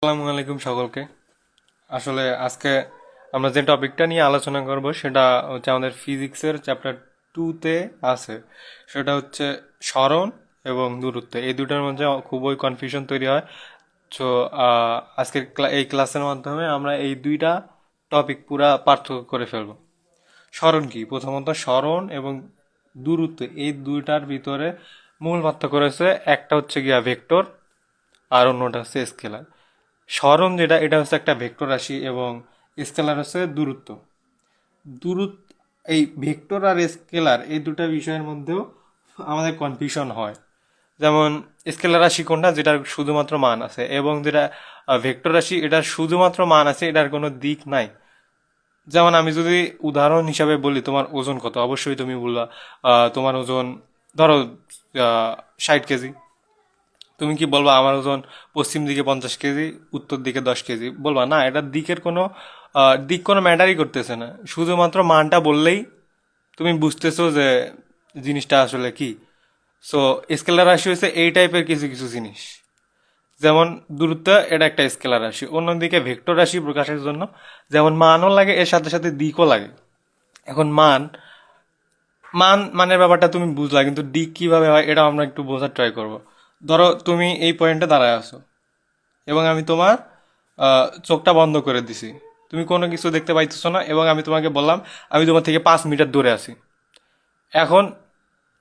আসসালামু আলাইকুম সকলকে। আসলে আজকে আমরা যে টপিকটা নিয়ে আলোচনা করব সেটা হচ্ছে আমাদের ফিজিক্সের চ্যাপ্টার 2-তে আছে। সেটা হচ্ছে সরণ এবং দূরত্ব, এই দুটার মধ্যে খুবই কনফিউশন তৈরি হয়। তো আজকের এই ক্লাসের মাধ্যমে আমরা এই দুইটা টপিক পুরা পার্থক্য করে ফেলবো। সরণ কি? প্রথমত সরণ এবং দূরত্ব এই দুইটার ভিতরে মূল পার্থক্য রয়েছে। একটা হচ্ছে গিয়া ভেক্টর আর অন্যটা হচ্ছে স্কেলার। সরণ যেটা, এটা হচ্ছে একটা ভেক্টর রাশি এবং স্কেলার হচ্ছে দূরত্ব। দূরত্ব, এই ভেক্টর আর স্কেলার এই দুটা বিষয়ের মধ্যেও আমাদের কনফিউশন হয়। যেমন স্কেলার রাশি কোনটা, যেটার শুধুমাত্র মান আছে, এবং যেটা ভেক্টর রাশি এটার শুধুমাত্র মান আছে, এটার কোনো দিক নাই। যেমন আমি যদি উদাহরণ হিসাবে বলি, তোমার ওজন কত, অবশ্যই তুমি বলবা তোমার ওজন ধরো 60 কেজি। তুমি কি বলবা আমার ওজন পশ্চিম দিকে 50 কেজি, উত্তর দিকে 10 কেজি? বলবা না, এটা দিকের কোনো দিক কোনো ম্যাটারই করতেছে না, শুধুমাত্র মানটা বললেই তুমি বুঝতেছো যে জিনিসটা আসলে কি। সো স্কেলার রাশি হচ্ছে এই টাইপের কিছু কিছু জিনিস। যেমন দূরত্ব, এটা একটা স্কেলার রাশি। অন্যদিকে ভেক্টর রাশি প্রকাশের জন্য যেমন মানও লাগে, এর সাথে সাথে দিকও লাগে। এখন মানের ব্যাপারটা তুমি বুঝলা, কিন্তু দিক কিভাবে হয় এটা আমরা একটু বোঝার ট্রাই করব। ধরো তুমি এই পয়েন্টে দাঁড়ায় আছো এবং আমি তোমার চোখটা বন্ধ করে দিছি, তুমি কোনো কিছু দেখতে পাইতেছো না, এবং আমি তোমাকে বললাম আমি তোমার থেকে 5 মিটার দূরে আছি। এখন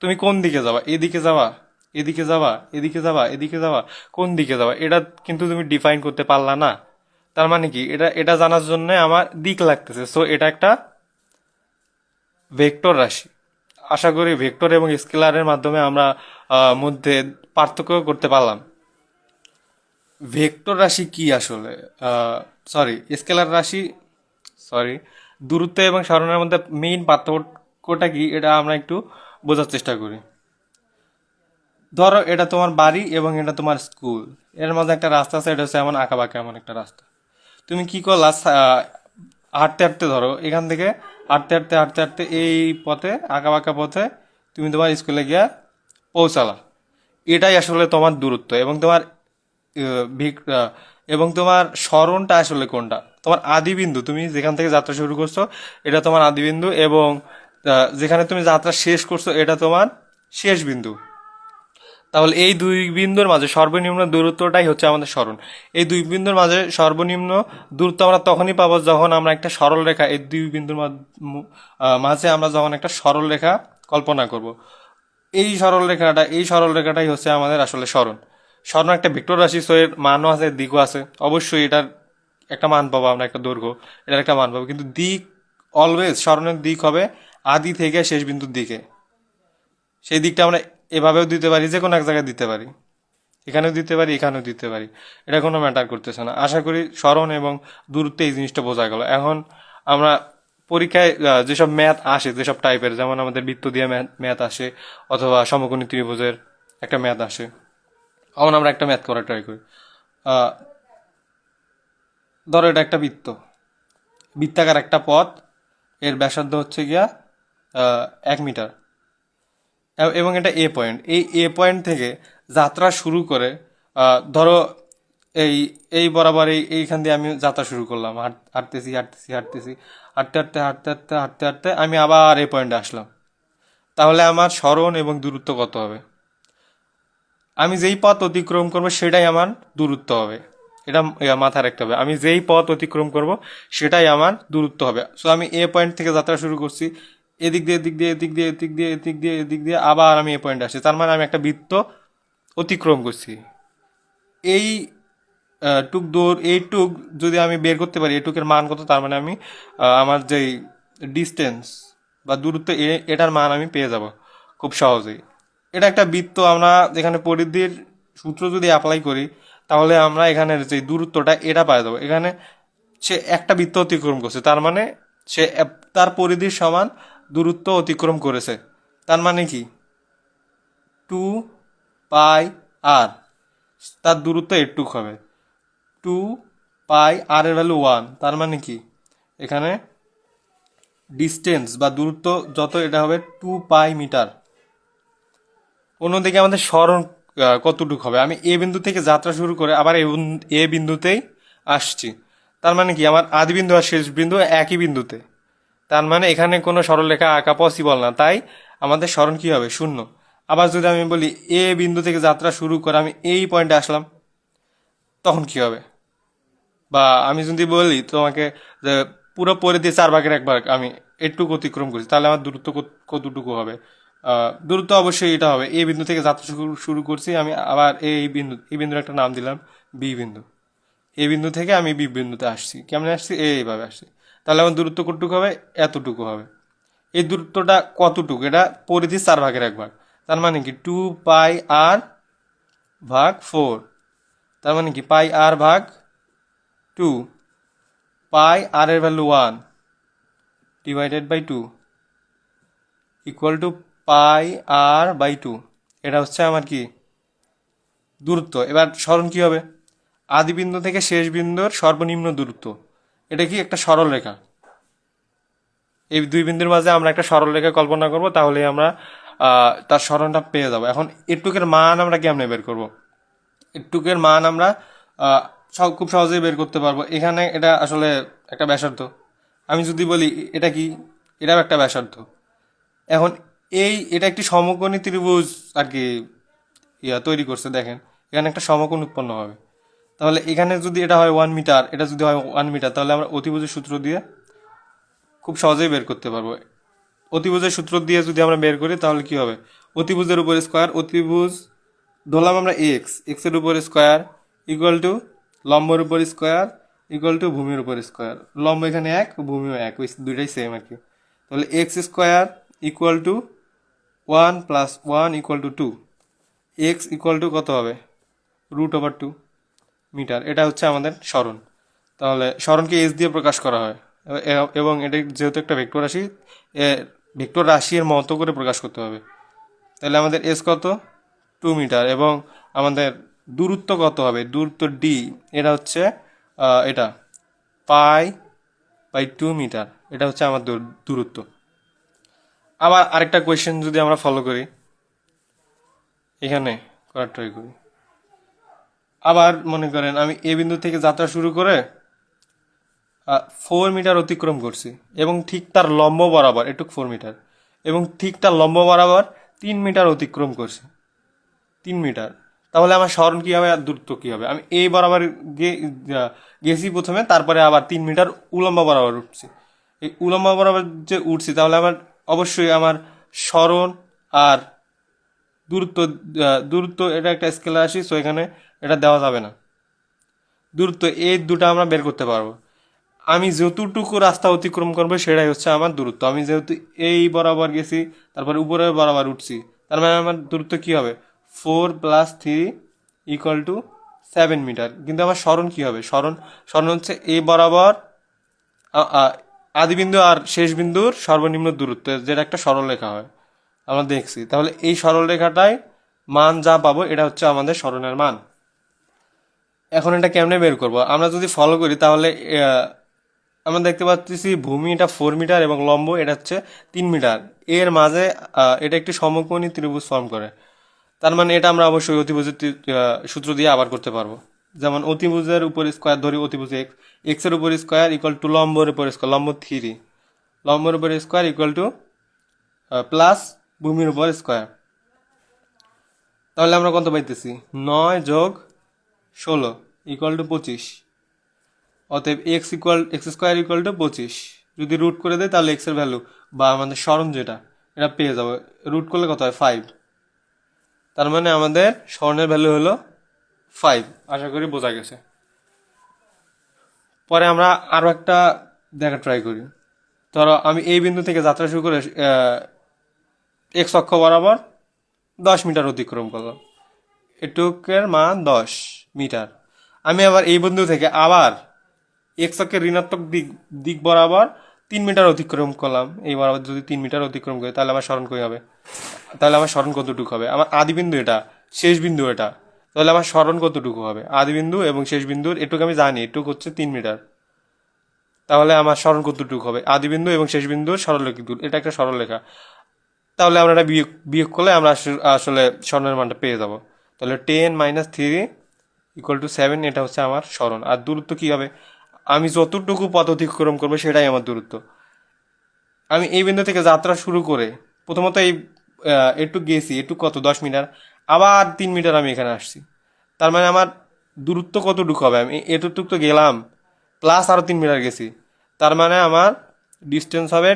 তুমি কোন দিকে যাবা? এদিকে যাবা, এদিকে যাবা, এদিকে যাবা, এদিকে যাবা, কোন দিকে যাবা? এটা কিন্তু তুমি ডিফাইন করতে পারলা না। তার মানে কি, এটা এটা জানার জন্য আমার দিক লাগতেছে। সো এটা একটা ভেক্টর রাশি। আশা করি ভেক্টর এবং স্কেলারের মাধ্যমে আমরা মধ্যে পার্থক্য করতে পারলাম। ভেক্টর রাশি কি আসলে, সরি স্কেলার রাশি, সরি দূরত্ব এবং সরণের মধ্যে মেইন পার্থক্যটা কি, এটা আমরা একটু বোঝার চেষ্টা করি। ধরো এটা তোমার বাড়ি এবং এটা তোমার স্কুল, এর মধ্যে একটা রাস্তা আছে, এটা হচ্ছে এমন আঁকা বাঁকা এমন একটা রাস্তা। তুমি কি করলা, হাঁটতে হাঁটতে, ধরো এখান থেকে হাঁটতে হাঁটতে হাঁটতে হাঁটতে এই পথে, আঁকা বাঁকা পথে তুমি তোমার স্কুলে গিয়া পৌঁছালা। এটাই আসলে তোমার দূরত্ব। এবং তোমার এবং তোমার স্মরণটা আসলে কোনটা, তোমার আদি বিন্দু, তুমি যেখান থেকে যাত্রা শুরু করছো এটা তোমার আদি বিন্দু, এবং যেখানে তুমি যাত্রা শেষ করছো এটা তোমার শেষ বিন্দু। তাহলে এই দুই বিন্দুর মাঝে সর্বনিম্ন দূরত্বটাই হচ্ছে আমাদের স্মরণ। এই দুই বিন্দুর মাঝে সর্বনিম্ন দূরত্ব আমরা তখনই পাবো যখন আমরা একটা সরল রেখা, এই দুই বিন্দুর মাঝে আমরা যখন একটা সরল রেখা কল্পনা করব। এই সরল রেখাটাই হচ্ছে আমাদের আসলে স্মরণ। স্মরণ একটা ভেক্টর রাশি, সো এর মানও আছে, দিকও আছে। অবশ্যই এটার একটা মান পাবো আমরা, একটা দৈর্ঘ্য, এটার একটা মান পাবো, কিন্তু দিক অলওয়েজ, স্মরণের দিক হবে আদি থেকে শেষ বিন্দুর দিকে। সেই দিকটা আমরা এভাবেও দিতে পারি, যে কোনো এক জায়গায় দিতে পারি, এখানেও দিতে পারি, এখানেও দিতে পারি, এটা কোনো ম্যাটার করতেছে না। আশা করি স্মরণ এবং দূরত্বে এই জিনিসটা বোঝা গেল। এখন আমরা পরীক্ষায় যেসব ম্যাথ আসে, যেসব টাইপের, যেমন আমাদের বৃত্ত দিয়ে ম্যাথ আসে, অথবা সমকোণী ত্রিভুজের একটা ম্যাথ আসে, এখন আমরা একটা ম্যাথ করার ট্রাই করি। আহ, ধরো এটা একটা বৃত্তাকার একটা পথ, এর ব্যাসার্ধ হচ্ছে গিয়া 1 মিটার, এবং এটা এ পয়েন্ট। এই এ পয়েন্ট থেকে যাত্রা শুরু করে ধরো এই এই বরাবর এইখান দিয়ে আমি যাত্রা শুরু করলাম, হাঁটতেছি হাঁটতেছি হাঁটতেছি, হাঁটতে হাঁটতে হাঁটতে হাঁটতে হাঁটতে হাঁটতে আমি আবার এই পয়েন্টে আসলাম। তাহলে আমার স্মরণ এবং দূরত্ব কত হবে? আমি যেই পথ অতিক্রম করবো সেটাই আমার দূরত্ব হবে। এটা মাথায় রাখতে হবে, আমি যেই পথ অতিক্রম করব সেটাই আমার দূরত্ব হবে। সো আমি এ পয়েন্ট থেকে যাত্রা শুরু করছি, এদিক দিয়ে এদিক দিয়ে এদিক দিয়ে এদিক দিয়ে এদিক দিয়ে এদিক দিয়ে আবার আমি এ পয়েন্টে আসছি, তার মানে আমি একটা বৃত্ত অতিক্রম করছি। এই এইটুক যদি আমি বের করতে পারি এইটুকের মান কত, তার মানে আমি আমার যেই ডিস্টেন্স বা দূরত্ব, এটার মান আমি পেয়ে যাব খুব সহজেই। এটা একটা বৃত্ত, আমরা এখানে পরিধির সূত্র যদি অ্যাপ্লাই করি তাহলে আমরা এখানের যে দূরত্বটা এটা পাই যাবো। এখানে সে একটা বৃত্ত অতিক্রম করছে, তার মানে সে তার পরিধির সমান দূরত্ব অতিক্রম করেছে। তার মানে কি, 2 পাই আর, তার দূরত্ব এটুক হবে। 2 পাই আর এর ভ্যালু 1, তার মানে কি এখানে ডিস্টেন্স বা দূরত্ব যত, এটা হবে 2 পাই মিটার। অন্যদিকে আমাদের স্মরণ কতটুকু হবে, আমি এ বিন্দু থেকে যাত্রা শুরু করে আবার এ বিন্দুতেই আসছি। তার মানে কি আমার আদি বিন্দু আর শেষ বিন্দু একই বিন্দুতে, তার মানে এখানে কোনো সরলরেখা আঁকা পসিবল না, তাই আমাদের সরণ কি হবে? শূন্য। আবার যদি আমি বলি এ বিন্দু থেকে যাত্রা শুরু করে আমি এই পয়েন্টে আসলাম, তখন কি হবে? বা আমি যদি বলি তোমাকে যে পুরো পরিধি 4 ভাগের 1 ভাগ আমি একটু অতিক্রম করছি, তাহলে আমার দূরত্ব কতটুকু হবে? দূরত্ব অবশ্যই এটা হবে, এই বিন্দু থেকে যাত্রা শুরু শুরু করছি আমি, আবার এই বিন্দুর একটা নাম দিলাম বি বিন্দু। এই বিন্দু থেকে আমি বি বিন্দুতে আসছি, কেমনে আসছি? এইভাবে আসছি। তাহলে আমার দূরত্ব কতটুকু হবে? এতটুকু হবে। এই দূরত্বটা কতটুকু? এটা পরিধি 4 ভাগের 1 ভাগ। তার মানে কি 2πr/4। তার মানে কি পাই আর ভাগ 2, পাই আর এর value 1 divided by 2 equal to πr/2। এটা হচ্ছে আমার কি? দূরত্ব। এবার সরণ কি হবে? আদি বিন্দু থেকে শেষ বিন্দুর সর্বনিম্ন দূরত্ব। এটা কি একটা সরল রেখা? এই দুই বিন্দুর মাঝে আমরা একটা সরল রেখা কল্পনা করব, তাহলে আমরা তার সরণটা পেয়ে যাবো। এখন এটুকের মান আমরা কেমনে বের করব? এটুকের মান আমরা খুব সহজেই বের করতে পারবো। এখানে এটা আসলে একটা ব্যাসার্ধ। আমি যদি বলি এটা কি, এটাও একটা ব্যাসার্ধ। এখন এটা একটি সমকোণী ত্রিভুজ আর কি তৈরি করছে, দেখেন এখানে একটা সমকোণ উৎপন্ন হবে। তাহলে এখানে যদি এটা হয় 1 মিটার, এটা যদি হয় 1 মিটার, তাহলে আমরা অতিভুজের সূত্র দিয়ে খুব সহজেই বের করতে পারবো। অতিভুজের সূত্র দিয়ে যদি আমরা বের করি তাহলে কি হবে? অতিভুজের উপর স্কোয়ার, অতিভুজ ধরলাম আমরা এক্স, এক্স এর উপর স্কোয়ার ইকুয়াল টু লম্বের উপর স্কোয়ার ইকুয়াল টু ভূমির উপর স্কোয়ার। লম্ব এখানে 1, ভূমিও 1, ওই দুইটাই সেম আর কি। তাহলে x square equal to 1 + 1 equal to 2। X equal to কত হবে? √2 মিটার। এটা হচ্ছে আমাদের সরণ। তাহলে সরণকে এস দিয়ে প্রকাশ করা হয়, এবং এটা যেহেতু একটা ভেক্টর রাশি, ভেক্টর রাশির মতো করে প্রকাশ করতে হবে। তাহলে আমাদের এস কত? 2 মিটার। এবং আমাদের দূরত্ব কত হবে? দূরত্ব ডি, এটা হচ্ছে এটা π/2 মিটার। এটা হচ্ছে আমার দূরত্ব। আবার আরেকটা কোয়েশ্চেন যদি আমরা ফলো করি, এখানে করার ট্রাই করি। আবার মনে করেন আমি এ বিন্দু থেকে যাত্রা শুরু করে 4 মিটার অতিক্রম করছি, এবং ঠিক তার লম্ব বরাবর এটুক 4 মিটার, এবং ঠিক তার লম্ব বরাবর 3 মিটার অতিক্রম করছি, 3 মিটার। তাহলে আমার সরণ কী হবে আর দূরত্ব কী হবে? আমি এই বরাবর গেছি প্রথমে, তারপরে আবার 3 মিটার উলম্ব বরাবর উঠছি। এই উলম্ব বরাবর যে উঠছি, তাহলে আমার অবশ্যই আমার সরণ আর দূরত্ব, দূরত্ব এটা একটা স্কেলার রাশি, সো এখানে এটা দেওয়া যাবে না। দূরত্ব এই দুটো আমরা বের করতে পারবো। আমি যতটুকু রাস্তা অতিক্রম করবো সেটাই হচ্ছে আমার দূরত্ব। আমি যেহেতু এই বরাবর গেছি, তারপরে উপরে বরাবর উঠছি, তার মানে আমার দূরত্ব কি হবে? 4 + 3 ইকুয়াল টু 7 মিটার। কিন্তু আমার সরণ কি হবে? সরণ হচ্ছে এই বরাবর আদি বিন্দু আর শেষ বিন্দুর সর্বনিম্ন দূরত্ব, যেটা একটা সরলরেখা হয়, আমরা দেখছি। তাহলে এই সরলরেখাটায় মান যা পাবো এটা হচ্ছে আমাদের সরণের মান। এখন এটা কেমনে বের করব? আমরা যদি ফলো করি তাহলে আমরা দেখতে পাচ্ছি ভূমি এটা 4 মিটার এবং লম্ব এটা হচ্ছে 3 মিটার। এর মাঝে এটা একটি সমকোণী ত্রিভুজ ফর্ম করে। তার মানে এটা আমরা অবশ্যই অতিভুজের সূত্র দিয়ে আবার করতে পারবো। যেমন অতিভুজের উপর স্কোয়ার ধরি, অতিভুজ এক্স, এক্সের উপর স্কোয়ার ইকুয়াল টু লম্বের উপর স্কোয়ার, লম্ব 3, লম্বের উপর স্কোয়ার ইকুয়াল টু প্লাস ভূমির উপর স্কোয়ার। তাহলে আমরা কত পাইতেছি? 9 + 16 ইকুয়াল টু 25। অতএব এক্স স্কোয়ার ইকুয়াল টু 25। যদি রুট করে দেয় তাহলে এক্স এর ভ্যালু বা আমাদের সরণ যেটা, এটা পেয়ে যাবে। রুট করলে কত হয়? 5। তার মানে আমাদের সরণের ভ্যালু হলো 5। আশা করি বোঝা গেছে। পরে আমরা আরও একটা দেখা ট্রাই করি। ধরো আমি এই বিন্দু থেকে যাত্রা শুরু করে এক্স অক্ষ বরাবর 10 মিটার অতিক্রম করলাম, এটুকের মান 10 মিটার। আমি আবার এই বিন্দু থেকে আবার এক্স অক্ষের ঋণাত্মক দিক বরাবর 3 মিটার অতিক্রম করলাম। এই বরাবর যদি 3 মিটার অতিক্রম করি তাহলে আমার সরণ কই হবে? তাহলে আমার সরণ কতটুকু হবে? আমার আদি বিন্দু এটা, শেষ বিন্দু এটা, তাহলে আমার সরণ কতটুকু হবে? আদি বিন্দু এবং শেষ বিন্দুর এটুকু আমি জানি, এটুকু হচ্ছে 3 মিটার। তাহলে আমার সরণ কতটুকু হবে? আদি বিন্দু এবং শেষ বিন্দুর সরলরেখা দূর, এটা একটা সরলরেখা। তাহলে আমরা এটা বিয়োগ করলে আমরা আসলে সরণের মানটা পেয়ে যাব। তাহলে 10 - 3 ইকুয়াল টু 7, এটা হচ্ছে আমার সরণ। আর দূরত্ব কী হবে, আমি যতটুকু পথ অতিক্রম করবো সেটাই আমার দূরত্ব। আমি এই বিন্দু থেকে যাত্রা শুরু করে প্রথমত এই একটু গেছি, একটু কত 10 মিটার, আবার 3 মিটার আমি এখানে আসছি। তার মানে আমার দূরত্ব কতটুকু হবে, আমি এতটুকু তো গেলাম প্লাস আরও 3 মিটার গেছি। তার মানে আমার ডিস্টেন্স হবে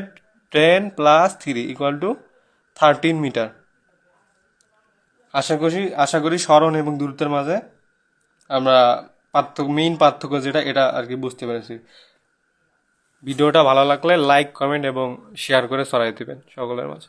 10 + 3 ইকুয়াল টু 13 মিটার। আশা করি সরণ এবং দূরত্বের মাঝে আমরা মেইন পার্থক্য যেটা এটা আর কি বুঝতে পেরেছি। ভিডিওটা ভালো লাগলে লাইক, কমেন্ট এবং শেয়ার করে ছড়াই দিবেন সকলের মাঝে।